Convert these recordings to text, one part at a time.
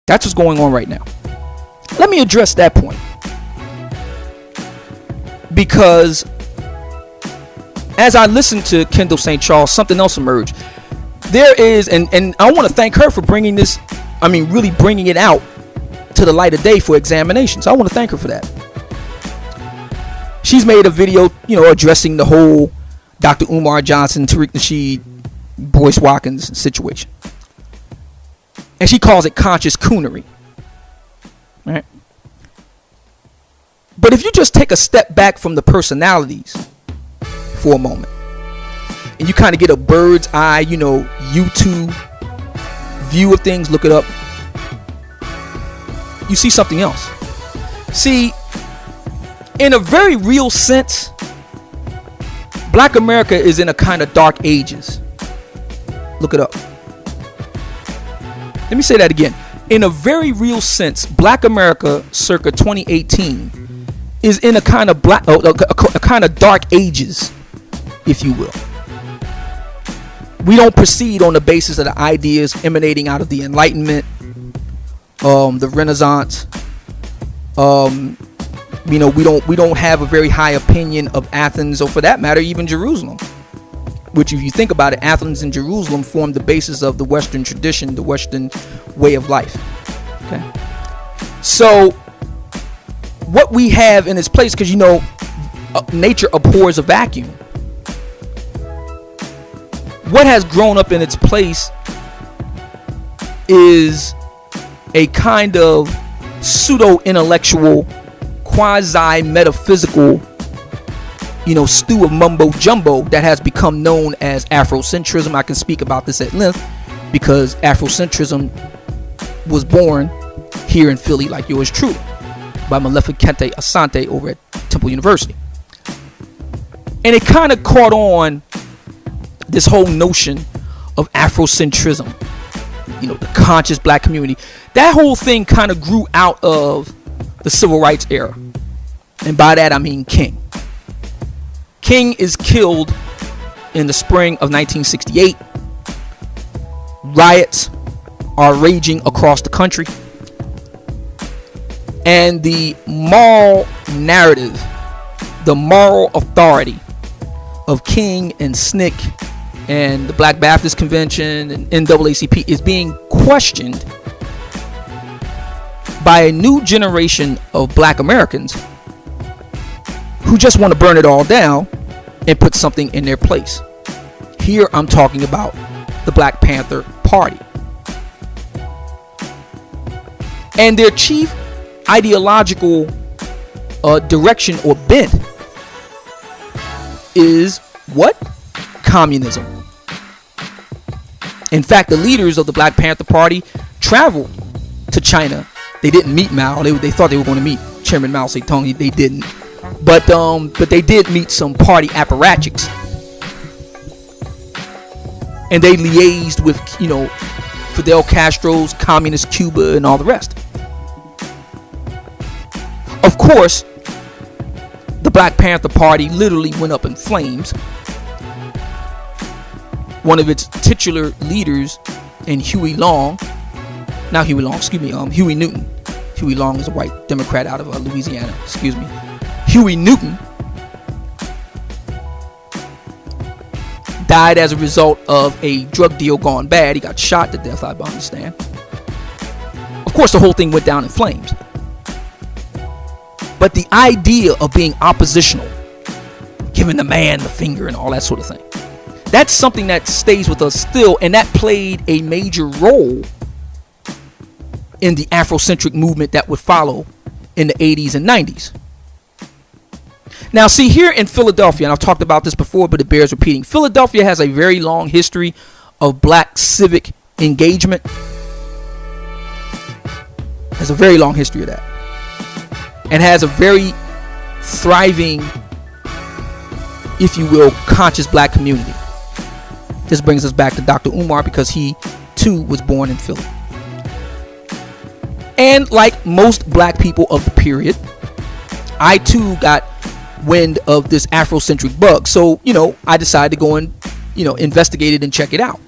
That's what's going on right now. Let me address that point, because as I listened to Kendall St. Charles, something else emerged. There is, and I want to thank her for bringing this, really bringing it out to the light of day for examinations. I want to thank her for that. She's made a video, addressing the whole Dr. Umar Johnson, Tariq Nasheed, Boyce Watkins situation. And she calls it conscious coonery. Right? But if you just take a step back from the personalities for a moment, and you kind of get a bird's eye, YouTube view of things, look it up, you see something else. See, in a very real sense, Black America is in a kind of dark ages. Look it up. Let me say that again. In a very real sense, Black America circa 2018 is in a kind of a kind of dark ages, if you will. We don't proceed on the basis of the ideas emanating out of the Enlightenment, the Renaissance. We don't have a very high opinion of Athens, or for that matter, even Jerusalem. Which, if you think about it, Athens and Jerusalem form the basis of the Western tradition, the Western way of life. Okay. So, what we have in its place, because nature abhors a vacuum. What has grown up in its place is a kind of pseudo-intellectual, quasi-metaphysical, stew of mumbo jumbo that has become known as Afrocentrism. I can speak about this at length because Afrocentrism was born here in Philly, like yours truly, by Malefikente Asante over at Temple University. And it kind of caught on this whole notion of Afrocentrism, the conscious Black community. That whole thing kind of grew out of the Civil Rights era. And by that I mean King. King is killed in the spring of 1968. Riots are raging across the country. And the moral narrative, the moral authority of King and SNCC and the Black Baptist Convention and NAACP is being questioned by a new generation of Black Americans who just want to burn it all down and put something in their place. Here I'm talking about the Black Panther Party. And their chief ideological direction or bent is what? Communism. In fact, the leaders of the Black Panther Party traveled to China. They didn't meet Mao. They thought they were going to meet Chairman Mao Zedong. They didn't. But they did meet some party apparatchiks. And they liaised with, Fidel Castro's communist Cuba and all the rest. Of course, the Black Panther Party literally went up in flames. One of its titular leaders, in Huey Newton. Huey Long is a white Democrat out of Louisiana. Huey Newton died as a result of a drug deal gone bad. He got shot to death, I understand. Of course, the whole thing went down in flames. But the idea of being oppositional, giving the man the finger and all that sort of thing, that's something that stays with us still, and that played a major role in the Afrocentric movement that would follow in the 80s and 90s. Now, see, here in Philadelphia, and I've talked about this before, but it bears repeating, Philadelphia has a very long history of Black civic engagement. Has a very long history of that. And has a very thriving, if you will, conscious Black community. This brings us back to Dr. Umar, because he too was born in Philly. And like most Black people of the period, I too got wind of this Afrocentric bug. So, I decided to go and, investigate it and check it out.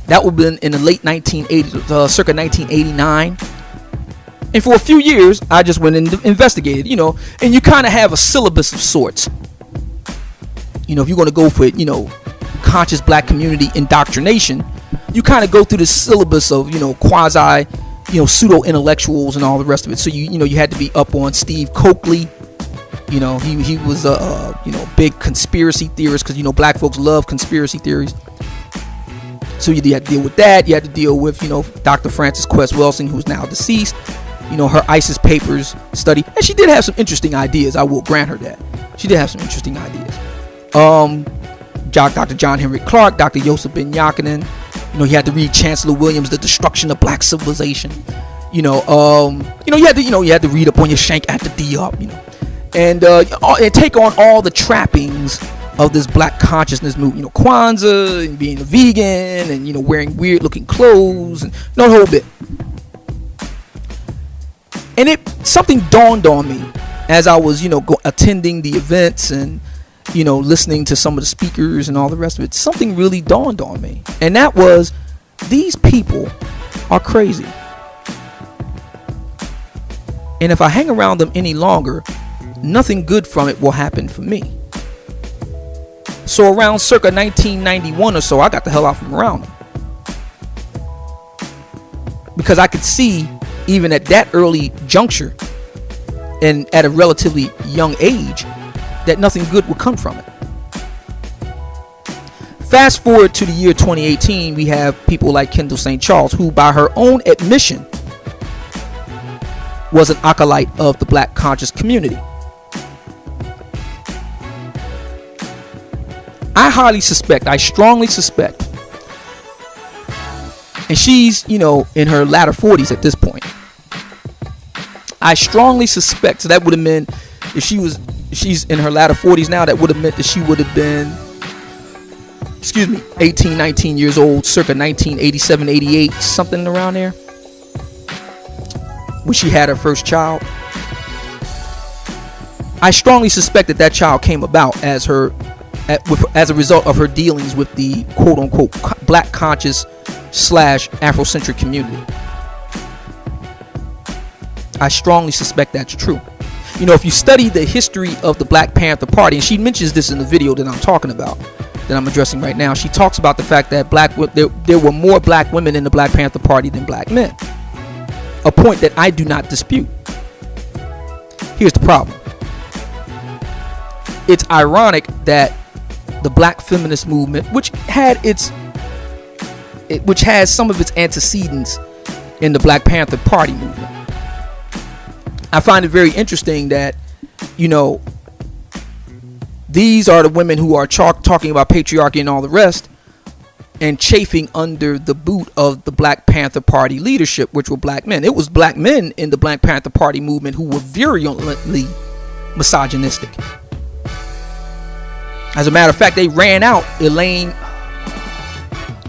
That would have been in the late 1980s, circa 1989. And for a few years, I just went and investigated, and you kind of have a syllabus of sorts. If you're going to go for it, conscious black community indoctrination, you kind of go through the syllabus of, quasi, pseudo intellectuals and all the rest of it. So you had to be up on Steve Coakley. He was a big conspiracy theorist, because black folks love conspiracy theories. So you had to deal with that. You had to deal with Dr. Frances Quest Wilson, who's now deceased. Her ISIS papers study, and she did have some interesting ideas. I will grant her that. She did have some interesting ideas. Dr. John Henrik Clarke, Dr. Yosef Ben Yakinen. You had to read Chancellor Williams' The Destruction of Black Civilization. You had to read up on your Shank at the D-Up. And take on all the trappings of this black consciousness movement. Kwanzaa, and being a vegan, and wearing weird looking clothes, and the whole bit. And something dawned on me as I was, attending the events and, listening to some of the speakers and all the rest of it. Something really dawned on me. And that was, these people are crazy. And if I hang around them any longer, nothing good from it will happen for me. So around circa 1991 or so, I got the hell out from around them. Because I could see, even at that early juncture and at a relatively young age, that nothing good would come from it. Fast forward to the year 2018, we have people like Kendall St. Charles, who by her own admission was an acolyte of the black conscious community. I strongly suspect, and she's, in her latter 40s at this point. I strongly suspect, so that would have meant, if she's in her latter 40s now, that would have meant that she would have been, 18, 19 years old, circa 1987, 88, something around there, when she had her first child. I strongly suspect that child came about as a result of her dealings with the quote-unquote black conscious / Afrocentric community. I strongly suspect that's true. If you study the history of the Black Panther Party, and she mentions this in the video that I'm talking about, that I'm addressing right now, she talks about the fact that there were more black women in the Black Panther Party than black men. A point that I do not dispute. Here's the problem. It's ironic that the black feminist movement, which has some of its antecedents in the Black Panther Party movement. I find it very interesting that, these are the women who are talking about patriarchy and all the rest, and chafing under the boot of the Black Panther Party leadership, which were black men. It was black men in the Black Panther Party movement who were virulently misogynistic. As a matter of fact, they ran out Elaine.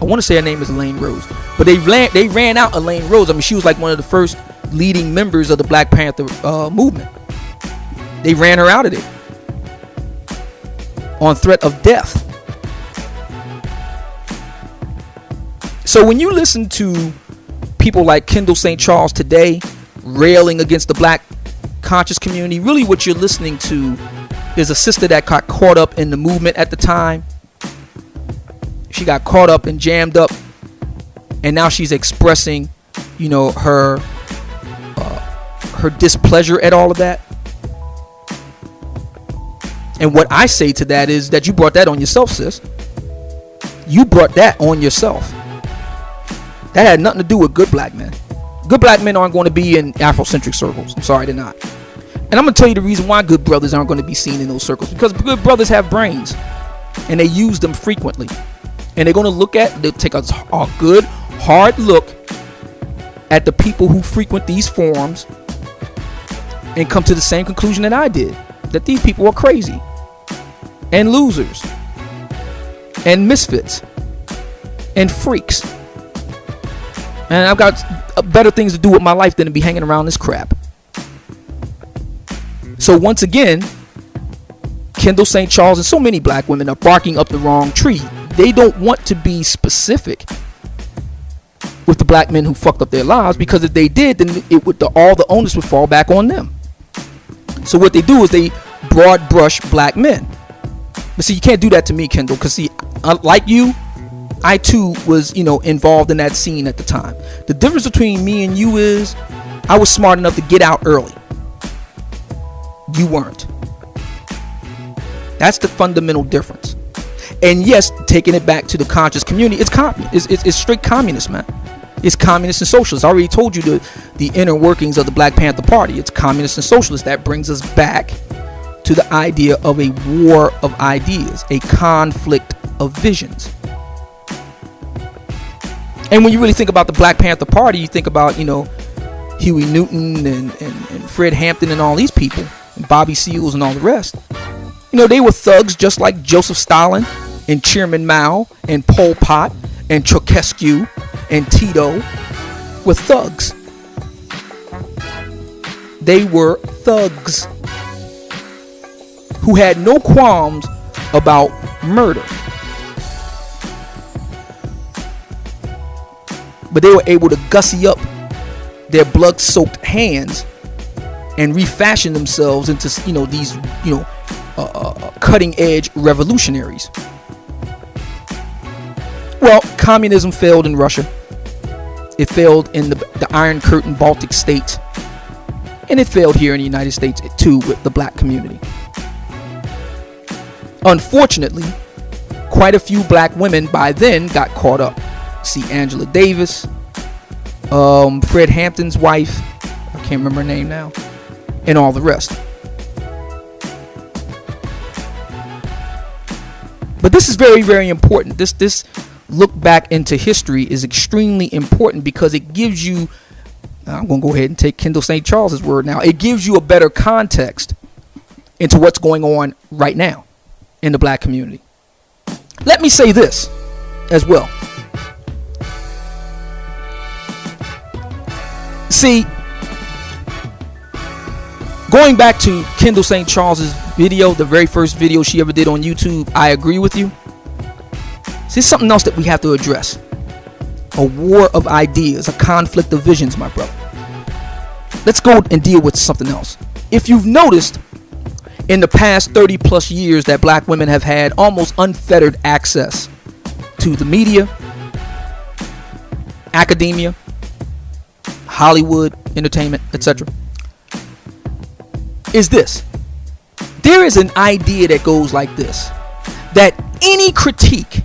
I want to say her name is Elaine Rose, but they ran out Elaine Rose. I mean, she was like one of the first leading members of the Black Panther movement. They ran her out of there on threat of death. So when you listen to people like Kendall St. Charles today railing against the black conscious community, really what you're listening to is a sister that got caught up in the movement at the time. She got caught up and jammed up, and now she's expressing, her displeasure at all of that. And what I say to that is that you brought that on yourself, sis. You brought that on yourself. That had nothing to do with good black men. Good black men aren't going to be in Afrocentric circles. I'm sorry, they're not. And I'm going to tell you the reason why good brothers aren't going to be seen in those circles. Because good brothers have brains, and they use them frequently. And they're going to take a good, hard look at the people who frequent these forums and come to the same conclusion that I did. That these people are crazy and losers and misfits and freaks. And I've got better things to do with my life than to be hanging around this crap. So once again, Kendall St. Charles and so many black women are barking up the wrong tree. They don't want to be specific black men who fucked up their lives, because if they did, then all the onus would fall back on them. So what they do is they broad brush black men. But see, you can't do that to me, Kendall, because see, like you, I too was, involved in that scene at the time. The difference between me and you is I was smart enough to get out early. You weren't. That's the fundamental difference. And yes, taking it back to the conscious community, it's straight communist, man. It's communist and socialist. I already told you the inner workings of the Black Panther Party. It's communist and socialist. That brings us back to the idea of a war of ideas, a conflict of visions. And when you really think about the Black Panther Party, you think about, Huey Newton and Fred Hampton and all these people, and Bobby Seals and all the rest. They were thugs just like Joseph Stalin and Chairman Mao and Pol Pot and Ceausescu and Tito were thugs. They were thugs who had no qualms about murder. But they were able to gussy up their blood-soaked hands and refashion themselves into, these, cutting-edge revolutionaries. Well, communism failed in Russia. It failed in the Iron Curtain Baltic states. And it failed here in the United States, too, with the black community. Unfortunately, quite a few black women by then got caught up. See Angela Davis, Fred Hampton's wife, I can't remember her name now, and all the rest. But this is very, very important. This look back into history is extremely important because it gives you, I'm going to go ahead and take Kendall St. Charles's word now, it gives you a better context into what's going on right now in the black community. Let me say this as well. See, going back to Kendall St. Charles's video, the very first video she ever did on YouTube, I agree with you. See, something else that we have to address. A war of ideas, a conflict of visions, my brother. Let's go and deal with something else. If you've noticed, in the past 30 plus years that black women have had almost unfettered access to the media, academia, Hollywood, entertainment, etc. is this. There is an idea that goes like this, that any critique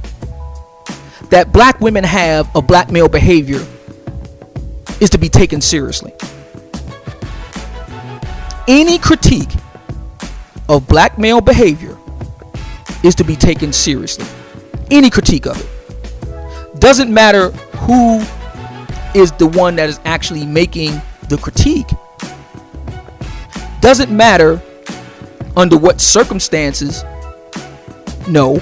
that black women have of black male behavior is to be taken seriously. Any critique of black male behavior is to be taken seriously. Any critique of it. Doesn't matter who is the one that is actually making the critique. Doesn't matter under what circumstances. No,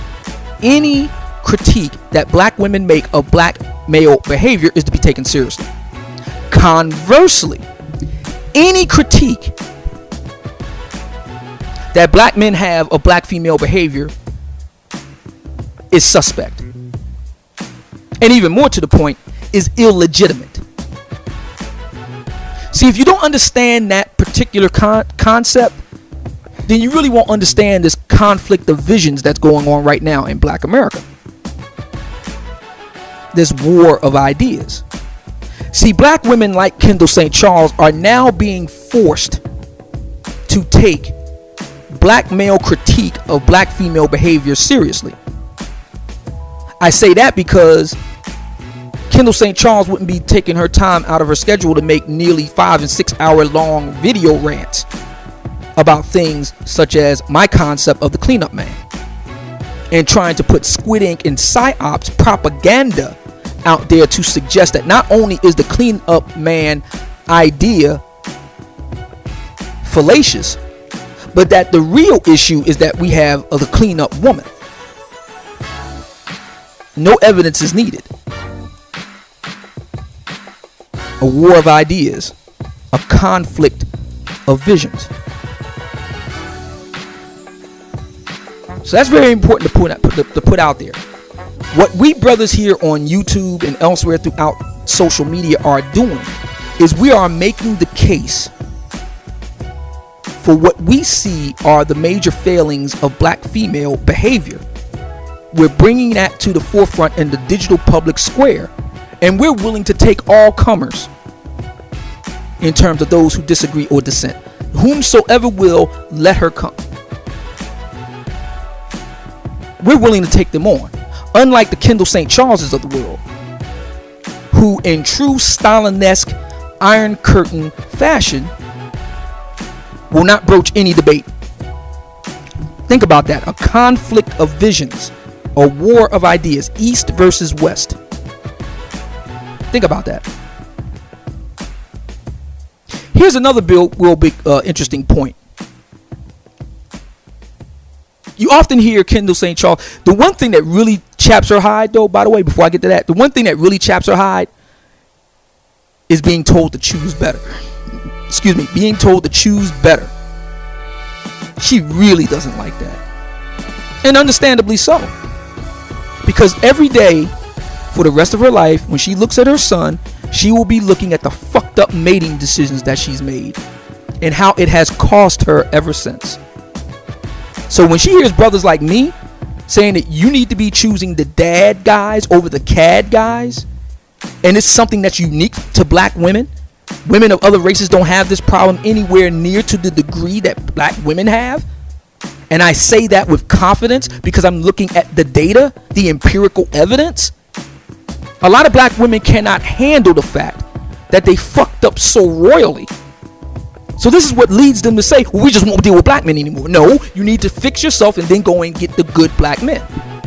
any critique that black women make of black male behavior is to be taken seriously. Conversely, any critique that black men have of black female behavior is suspect. And even more to the point, is illegitimate. See, if you don't understand that particular concept, then you really won't understand this conflict of visions that's going on right now in black America. This war of ideas. See, black women like Kendall St. Charles are now being forced to take black male critique of black female behavior seriously. I say that because Kendall St. Charles wouldn't be taking her time out of her schedule to make nearly 5 and 6 hour long video rants about things such as my concept of the cleanup man and trying to put squid ink and psyops propaganda out there to suggest that not only is the cleanup man idea fallacious, but that the real issue is that we have the cleanup woman. No evidence is needed. A war of ideas, a conflict of visions. So that's very important to put out there. What we brothers here on YouTube and elsewhere throughout social media are doing is we are making the case for what we see are the major failings of black female behavior. We're bringing that to the forefront in the digital public square, and we're willing to take all comers in terms of those who disagree or dissent. Whomsoever will, let her come. We're willing to take them on, unlike the Kendall St. Charleses of the world, who in true Stalin-esque Iron Curtain fashion will not broach any debate. Think about that. A conflict of visions, a war of ideas, East versus West. Think about that. Here's another real big interesting point. You often hear Kendall St. Charles. The one thing that really chaps her hide, though, by the way, before I get to that, the one thing that really chaps her hide is being told to choose better. Excuse me, being told to choose better. She really doesn't like that. And understandably so. Because every day for the rest of her life, when she looks at her son, she will be looking at the fucked up mating decisions that she's made and how it has cost her ever since. So when she hears brothers like me saying that you need to be choosing the dad guys over the cad guys, and it's something that's unique to black women, women of other races don't have this problem anywhere near to the degree that black women have. And I say that with confidence because I'm looking at the data, the empirical evidence. A lot of black women cannot handle the fact that they fucked up so royally. So this is what leads them to say, well, we just won't deal with black men anymore. No, you need to fix yourself and then go and get the good black men.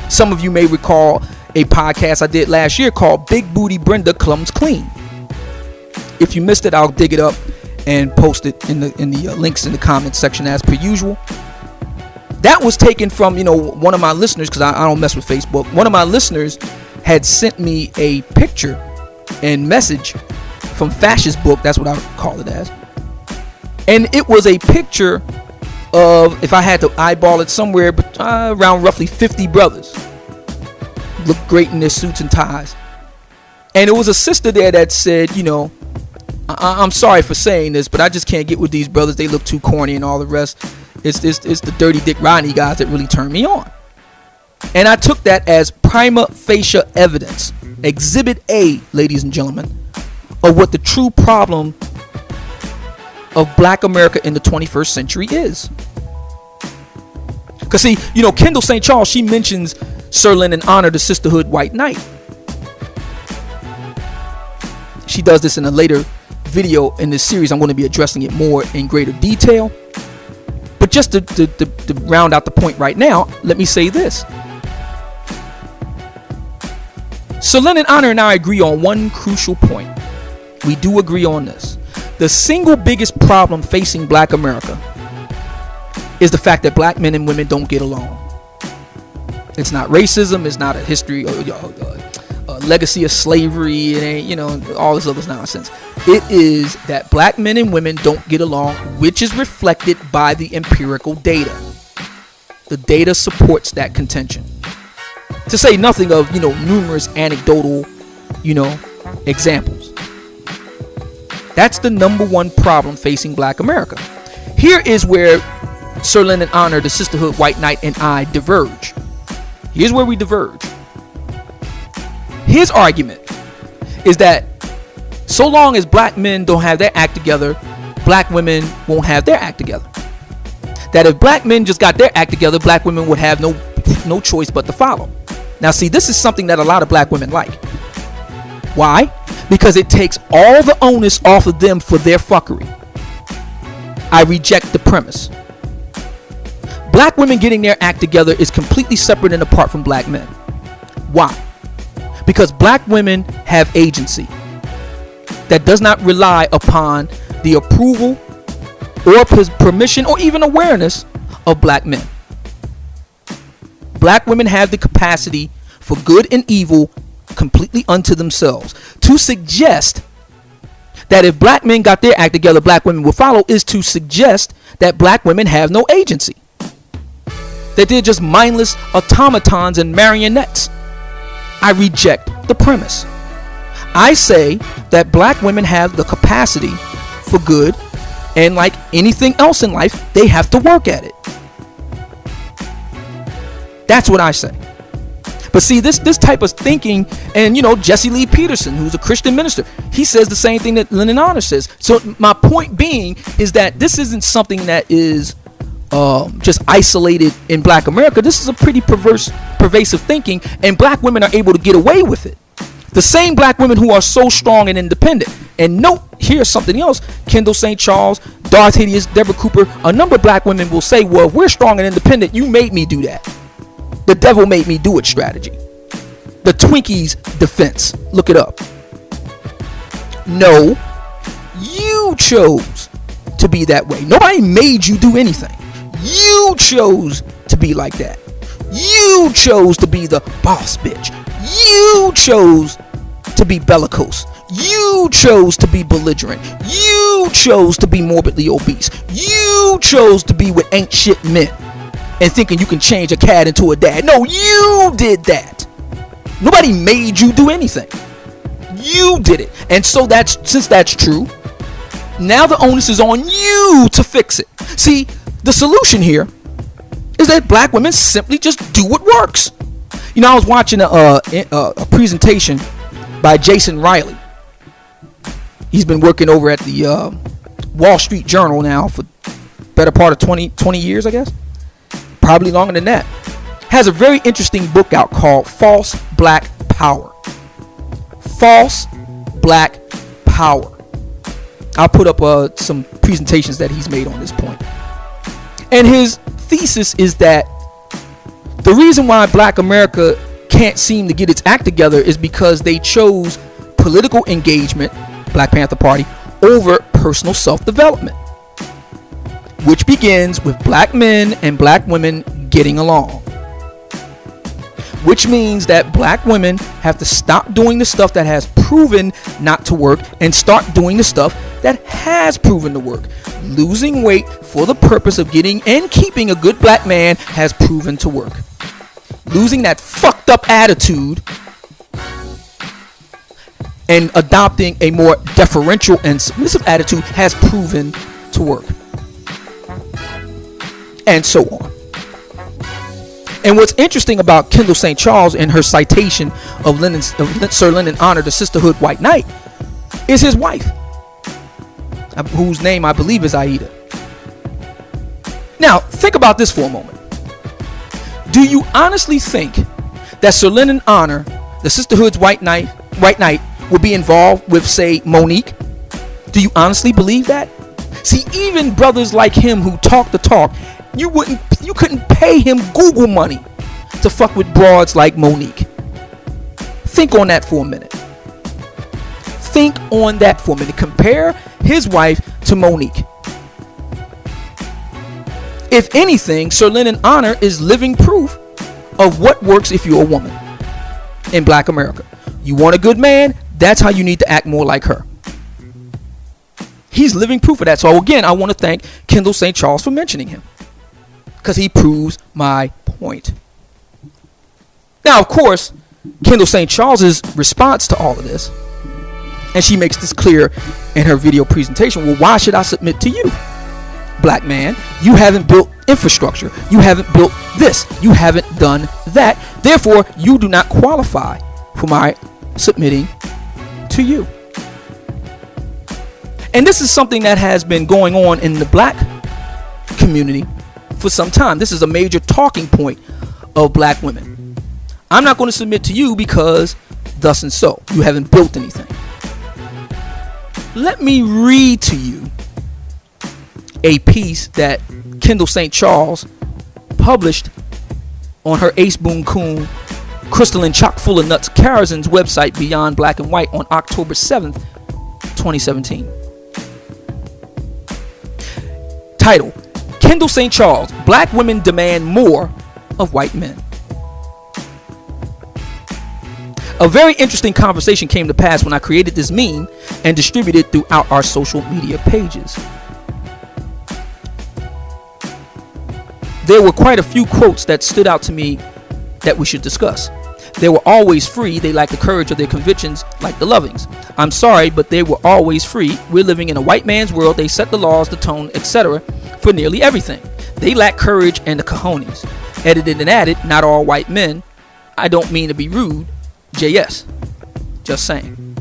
Some of you may recall a podcast I did last year called Big Booty Brenda Comes Clean. If you missed it, I'll dig it up and post it in the links in the comments section as per usual. That was taken from, one of my listeners, because I don't mess with Facebook. One of my listeners had sent me a picture and message from Fascist Book. That's what I would call it as. And it was a picture of, if I had to eyeball it, somewhere around roughly 50 brothers. Look great in their suits and ties. And it was a sister there that said, I'm sorry for saying this, but I just can't get with these brothers. They look too corny and all the rest. It's the Dirty Dick Rodney guys that really turn me on. And I took that as prima facie evidence, exhibit A, ladies and gentlemen, of what the true problem of black America in the 21st century is. Because see, Kendall St. Charles, she mentions Sir Lennon Honor, the Sisterhood White Knight. She does this in a later video in this series. I'm going to be addressing it more in greater detail. But just to round out the point right now, let me say this. Sir Lennon Honor and I agree on one crucial point. We do agree on this. The single biggest problem facing black America is the fact that black men and women don't get along. It's not racism. It's not a history, a legacy of slavery. It ain't, all this other nonsense. It is that black men and women don't get along, which is reflected by the empirical data. The data supports that contention. To say nothing of, numerous anecdotal, examples. That's the number one problem facing black America. Here is where Sir Lennon Honor, the Sisterhood White Knight, and I diverge. Here's where we diverge. His argument is that so long as black men don't have their act together, black women won't have their act together. That if black men just got their act together, black women would have no choice but to follow. Now see, this is something that a lot of black women like. Why? Because it takes all the onus off of them for their fuckery. I reject the premise. Black women getting their act together is completely separate and apart from black men. Why? Because black women have agency that does not rely upon the approval or permission or even awareness of black men. Black women have the capacity for good and evil completely unto themselves. To suggest that if black men got their act together, black women will follow is to suggest that black women have no agency. That they're just mindless automatons and marionettes. I reject the premise. I say that black women have the capacity for good, and like anything else in life, they have to work at it. That's what I say. But see, this type of thinking, and Jesse Lee Peterson, who's a Christian minister, he says the same thing that Lennon Honor says. So my point being is that this isn't something that is just isolated in black America. This is a pretty pervasive thinking, and black women are able to get away with it. The same black women who are so strong and independent. And note, here's something else. Kendall St. Charles, Darth Hideous, Deborah Cooper, a number of black women will say, well, if we're strong and independent, you made me do that. The devil made me do it strategy. The Twinkies defense. Look it up. No, you chose to be that way. Nobody made you do anything. You chose to be like that. You chose to be the boss bitch. You chose to be bellicose. You chose to be belligerent. You chose to be morbidly obese. You chose to be with ain't shit men and thinking you can change a cat into a dad. No, you did that. Nobody made you do anything. You did it. And so since that's true, now the onus is on you to fix it. See, the solution here is that black women simply just do what works. I was watching a presentation by Jason Riley. He's been working over at the Wall Street Journal now for better part of 20 years, I guess. Probably longer than that. Has a very interesting book out called False Black Power. False Black Power. I'll put up some presentations that he's made on this point. And his thesis is that the reason why black America can't seem to get its act together is because they chose political engagement, Black Panther Party, over personal self-development, which begins with black men and black women getting along. Which means that black women have to stop doing the stuff that has proven not to work and start doing the stuff that has proven to work. Losing weight for the purpose of getting and keeping a good black man has proven to work. Losing that fucked up attitude and adopting a more deferential and submissive attitude has proven to work. And so on. And what's interesting about Kendall St. Charles and her citation of Sir Lennon Honor, the Sisterhood White Knight, is his wife, whose name I believe is Aida. Now, think about this for a moment. Do you honestly think that Sir Lennon Honor, the Sisterhood's White Knight, will be involved with, say, Monique? Do you honestly believe that? See, even brothers like him who talk the talk, you couldn't pay him Google money to fuck with broads like Monique. Think on that for a minute. Think on that for a minute. Compare his wife to Monique. If anything, Sir Lennon Honor is living proof of what works if you're a woman in black America. You want a good man? That's how you need to act more like her. He's living proof of that. So again, I want to thank Kendall St. Charles for mentioning him, because he proves my point. Now, of course, Kendall St. Charles's response to all of this, and she makes this clear in her video presentation, well, why should I submit to you? Black man, you haven't built infrastructure. You haven't built this. You haven't done that. Therefore, you do not qualify for my submitting to you. And this is something that has been going on in the black community for some time. This is a major talking point of black women. I'm not going to submit to you because thus and so. You haven't built anything. Let me read to you a piece that Kendall St. Charles published on her Ace Boon Coon Crystalline Chock Full of Nuts Karazan's website Beyond Black and White on October 7th, 2017. Title: Kendall St. Charles, Black Women Demand More of White Men. A very interesting conversation came to pass when I created this meme and distributed throughout our social media pages. There were quite a few quotes that stood out to me that we should discuss. They were always free. They lacked the courage of their convictions like the Lovings. I'm sorry, but they were always free. We're living in a white man's world. They set the laws, the tone, etc. for nearly everything. They lack courage and the cojones. Edited and added, not all white men. I don't mean to be rude. JS. Just saying.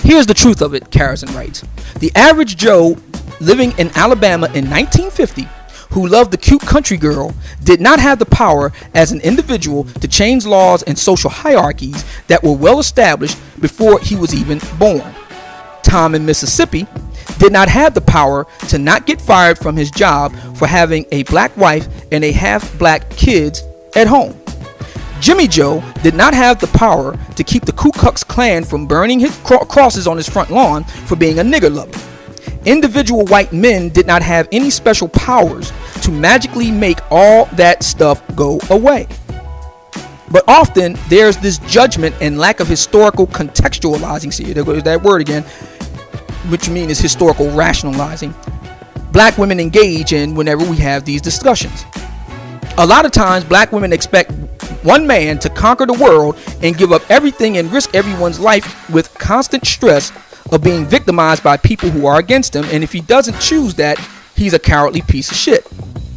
Here's the truth of it, Carrison writes. The average Joe living in Alabama in 1950 who loved the cute country girl did not have the power as an individual to change laws and social hierarchies that were well established before he was even born. Tom in Mississippi did not have the power to not get fired from his job for having a black wife and a half-black kids at home. Jimmy Joe did not have the power to keep the Ku Klux Klan from burning his crosses on his front lawn for being a nigger lover. Individual white men did not have any special powers to magically make all that stuff go away. But often there's this judgment and lack of historical contextualizing. See, there goes that word again, which means is historical rationalizing. Black women engage in whenever we have these discussions. A lot of times black women expect one man to conquer the world and give up everything and risk everyone's life with constant stress of being victimized by people who are against him, and if he doesn't choose that, he's a cowardly piece of shit.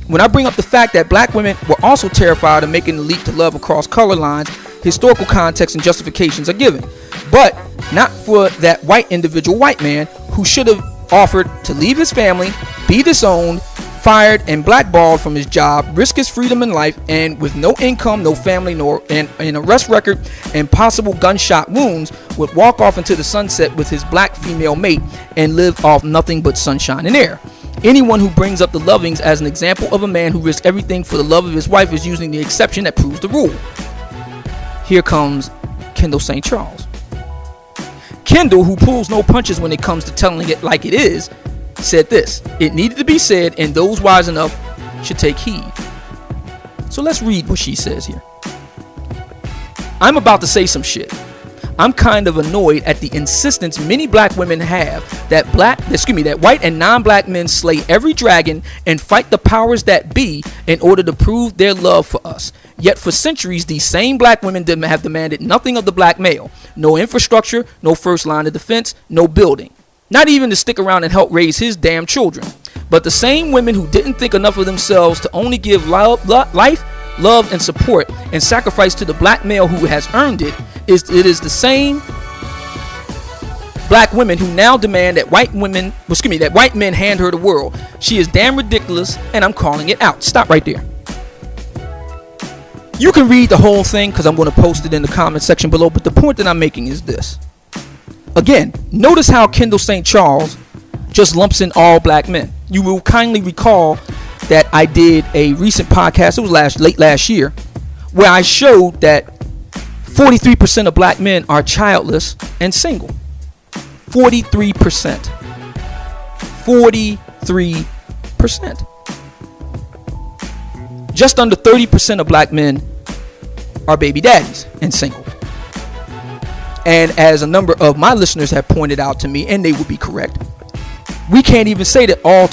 When I bring up the fact that black women were also terrified of making the leap to love across color lines, historical context and justifications are given, but not for that white individual white man who should have offered to leave his family, be disowned, fired and blackballed from his job, risk his freedom and life, and with no income, no family, nor an arrest record and possible gunshot wounds, would walk off into the sunset with his black female mate and live off nothing but sunshine and air. Anyone who brings up the Lovings as an example of a man who risked everything for the love of his wife is using the exception that proves the rule. Here comes Kendall St. Charles. Kendall, who pulls no punches when it comes to telling it like it is, said this: it needed to be said, and those wise enough should take heed. So let's read what she says here. I'm about to say some shit. I'm kind of annoyed at the insistence many black women have that white and non-black men slay every dragon and fight the powers that be in order to prove their love for us. Yet for centuries, these same black women have demanded nothing of the black male. No infrastructure, no first line of defense, no building. Not even to stick around and help raise his damn children. But the same women who didn't think enough of themselves to only give life, love, and support and sacrifice to the black male who has earned it is the same black women who now demand that white men hand her the world. She is damn ridiculous, and I'm calling it out. Stop right there. You can read the whole thing because I'm going to post it in the comment section below, but the point that I'm making is this. Again, notice how Kendall St. Charles just lumps in all black men. You will kindly recall that I did a recent podcast, it was late last year, where I showed that 43% of black men are childless and single. 43%. 43%. Just under 30% of black men are baby daddies and single. And as a number of my listeners have pointed out to me, and they would be correct, we can't even say that all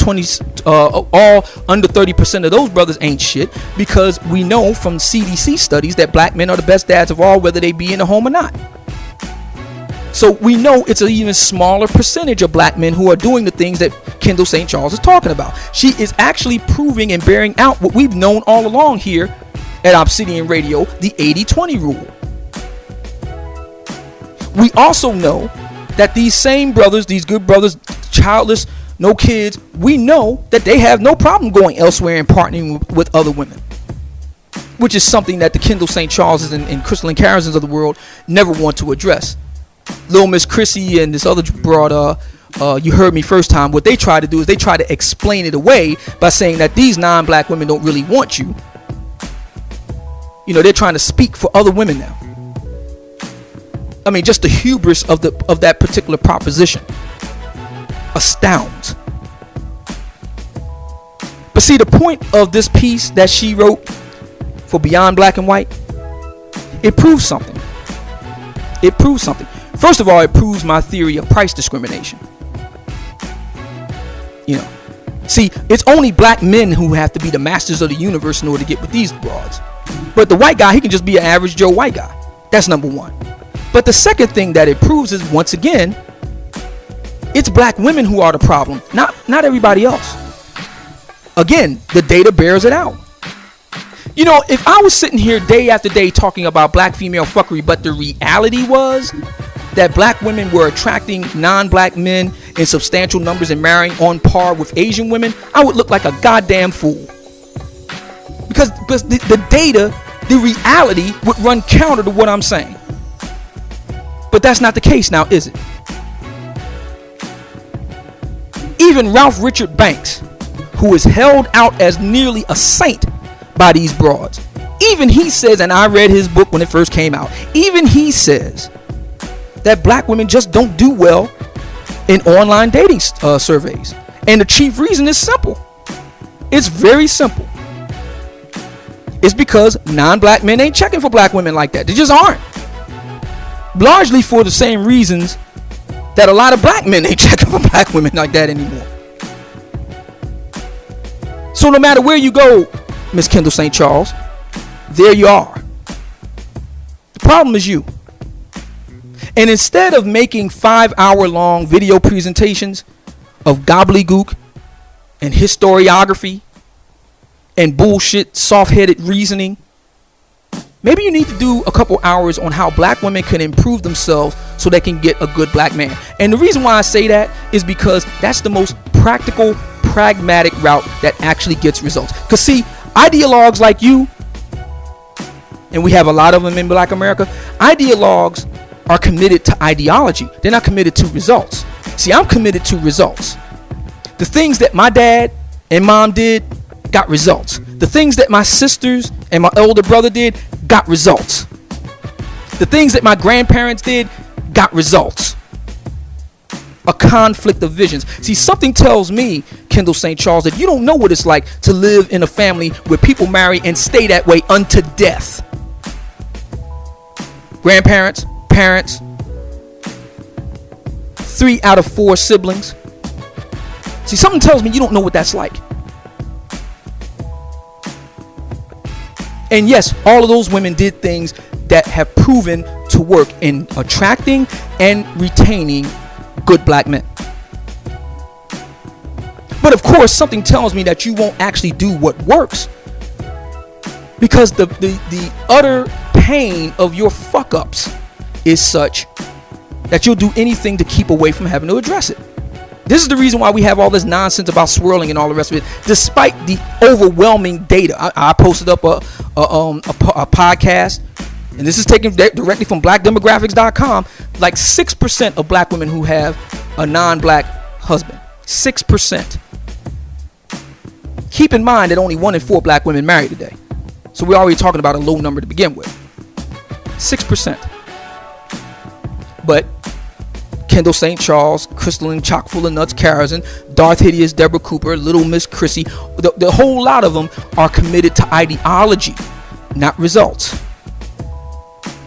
under 30% of those brothers ain't shit, because we know from CDC studies that black men are the best dads of all, whether they be in the home or not. So we know it's an even smaller percentage of black men who are doing the things that Kendall St. Charles is talking about. She is actually proving and bearing out what we've known all along here at Obsidian Radio, the 80-20 rule. We also know that these same brothers, these good brothers, childless, no kids, we know that they have no problem going elsewhere and partnering with other women, which is something that the Kendall St. Charleses and Crystal and Carrisons of the world never want to address. Little Miss Chrissy and this other broad, you heard me first time, what they try to do is they try to explain it away by saying that these non-black women don't really want you. You know, they're trying to speak for other women now. I mean, just the hubris of that particular proposition astounds. But see, the point of this piece that she wrote for Beyond Black and White, it proves something. It proves something. First of all, it proves my theory of price discrimination. You know, see, it's only black men who have to be the masters of the universe in order to get with these broads. But the white guy, he can just be an average Joe white guy. That's number one. But the second thing that it proves is, once again, it's black women who are the problem, not everybody else. Again, the data bears it out. You know, if I was sitting here day after day talking about black female fuckery, but the reality was that black women were attracting non-black men in substantial numbers and marrying on par with Asian women, I would look like a goddamn fool. Because the data, the reality would run counter to what I'm saying. But that's not the case now, is it? Even Ralph Richard Banks, who is held out as nearly a saint by these broads, even he says, and I read his book when it first came out, even he says that black women just don't do well in online dating surveys. And the chief reason is simple. It's very simple. It's because non-black men ain't checking for black women like that. They just aren't. Largely for the same reasons that a lot of black men ain't checking for black women like that anymore. So no matter where you go, Miss Kendall St. Charles, there you are. The problem is you. And instead of making 5-hour-long video presentations of gobbledygook and historiography and bullshit soft-headed reasoning, maybe you need to do a couple hours on how black women can improve themselves so they can get a good black man. And the reason why I say that is because that's the most practical, pragmatic route that actually gets results. Because see, ideologues like you, and we have a lot of them in black America, ideologues are committed to ideology. They're not committed to results. See, I'm committed to results. The things that my dad and mom did got results. The things that my sisters and my older brother did got results. The things that my grandparents did got results. A conflict of visions. See, something tells me, Kendall St. Charles, that you don't know what it's like to live in a family where people marry and stay that way unto death. Grandparents, parents, 3 out of 4 siblings. See, something tells me you don't know what that's like. And yes, all of those women did things that have proven to work in attracting and retaining good black men. But of course, something tells me that you won't actually do what works, because the utter pain of your fuck ups is such that you'll do anything to keep away from having to address it. This is the reason why we have all this nonsense about swirling and all the rest of it, despite the overwhelming data. I posted up a podcast, and this is taken directly from blackdemographics.com. Like 6% of black women who have a non-black husband. 6%. Keep in mind that only 1 in 4 black women marry today. So we're already talking about a low number to begin with. 6%. But Kendall St. Charles, Crystalline Chock full of Nuts Karazin, Darth Hideous, Deborah Cooper, Little Miss Chrissy, the whole lot of them are committed to ideology, not results.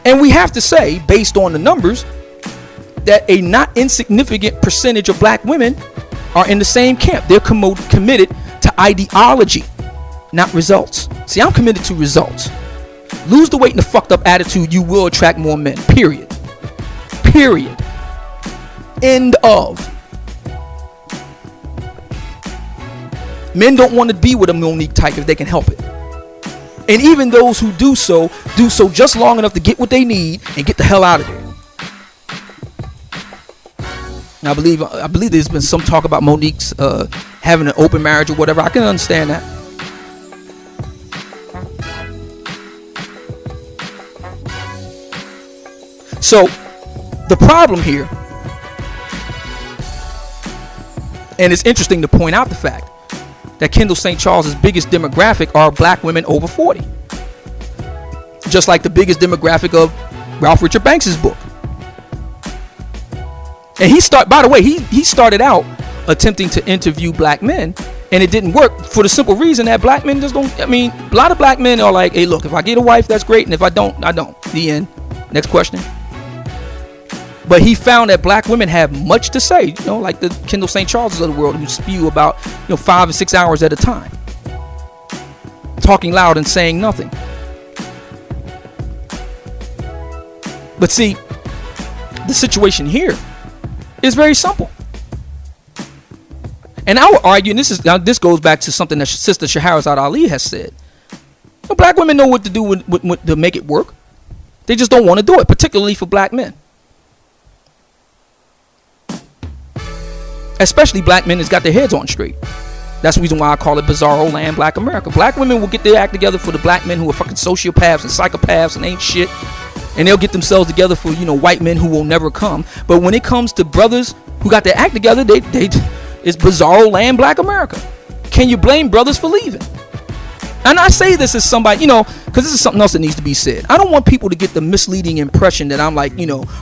And we have to say, based on the numbers, that a not insignificant percentage of black women are in the same camp. They're committed to ideology, not results. See, I'm committed to results. Lose the weight and the fucked up attitude, you will attract more men. Period. Period. End of. Men don't want to be with a Monique type if they can help it. And even those who do so just long enough to get what they need and get the hell out of there. Now, I believe there's been some talk about Monique's having an open marriage or whatever. I can understand that. So, the problem here, and it's interesting to point out the fact that Kendall St. Charles' biggest demographic are black women over 40. Just like the biggest demographic of Ralph Richard Banks' book. And by the way, he started out attempting to interview black men, and it didn't work for the simple reason that black men just don't. I mean, a lot of black men are like, hey, look, if I get a wife, that's great, and if I don't, I don't. The end. Next question. But he found that black women have much to say, like the Kendall St. Charles of the world, who spew about 5 or 6 hours at a time, talking loud and saying nothing. But see, the situation here is very simple. And I would argue, and this goes back to something that Sister Shahrazad Ali has said. Black women know what to do to make it work. They just don't want to do it, particularly for black men. Especially black men that's got their heads on straight. That's the reason why I call it Bizarro Land Black America. Black women will get their act together for the black men who are fucking sociopaths and psychopaths and ain't shit. And they'll get themselves together for, white men who will never come. But when it comes to brothers who got their act together, it's Bizarro Land Black America. Can you blame brothers for leaving? And I say this as somebody, because this is something else that needs to be said. I don't want people to get the misleading impression that I'm like,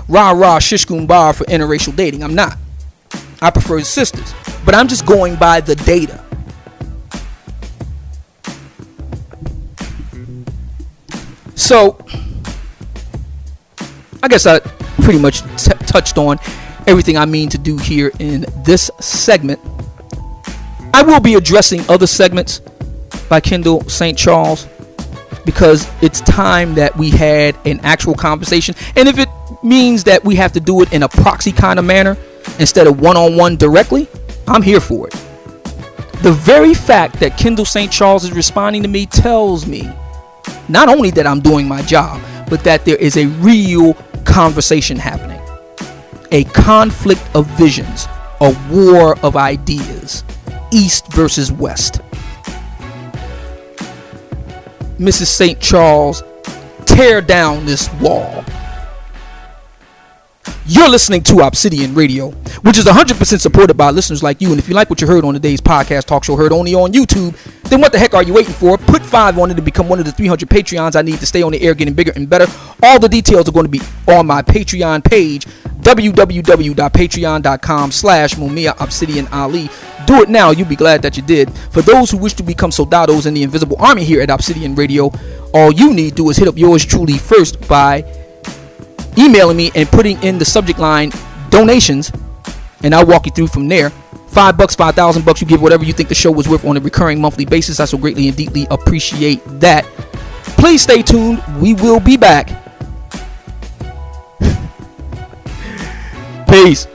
rah shish kumbah for interracial dating. I'm not. I prefer sisters. But I'm just going by the data. So, I guess I pretty much touched on everything I mean to do here in this segment. I will be addressing other segments by Kendall St. Charles because it's time that we had an actual conversation. And if it means that we have to do it in a proxy kind of manner instead of one-on-one directly, I'm here for it. The very fact that Kendall St. Charles is responding to me tells me not only that I'm doing my job, but that there is a real conversation happening. A conflict of visions, a war of ideas, East versus West. Mrs. St. Charles, tear down this wall. You're listening to Obsidian Radio, which is 100% supported by listeners like you. And if you like what you heard on today's podcast talk show, heard only on YouTube, then what the heck are you waiting for? Put 5 on it to become one of the 300 Patreons I need to stay on the air getting bigger and better. All the details are going to be on my Patreon page, www.patreon.com/Mumia Obsidian Ali. Do it now. You'll be glad that you did. For those who wish to become soldados in the invisible army here at Obsidian Radio, all you need to do is hit up yours truly first by emailing me and putting in the subject line donations, and I'll walk you through from there. $5, $5,000, you give whatever you think the show was worth on a recurring monthly basis. I so greatly and deeply appreciate that. Please stay tuned. We will be back. Peace.